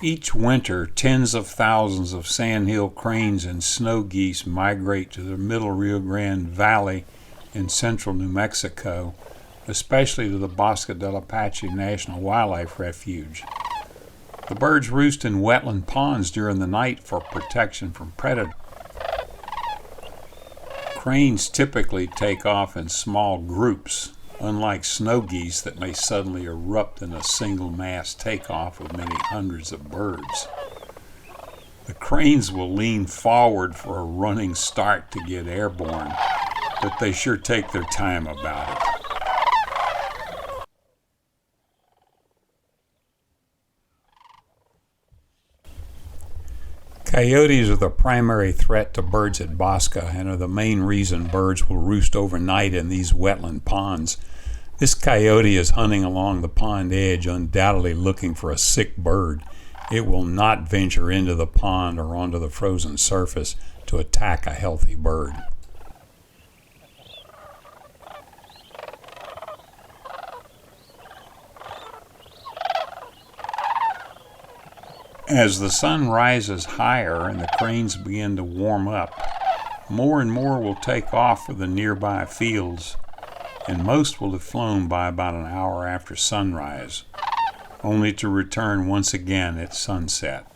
Each winter, tens of thousands of sandhill cranes and snow geese migrate to the middle Rio Grande Valley in central New Mexico, especially to the Bosque del Apache National Wildlife Refuge. The birds roost in wetland ponds during the night for protection from predators. Cranes typically take off in small groups, unlike snow geese that may suddenly erupt in a single mass takeoff of many hundreds of birds. The cranes will lean forward for a running start to get airborne, but they sure take their time about it. Coyotes are the primary threat to birds at Bosque and are the main reason birds will roost overnight in these wetland ponds. This coyote is hunting along the pond edge, undoubtedly looking for a sick bird. It will not venture into the pond or onto the frozen surface to attack a healthy bird. As the sun rises higher and the cranes begin to warm up, more and more will take off for the nearby fields, and most will have flown by about an hour after sunrise, only to return once again at sunset.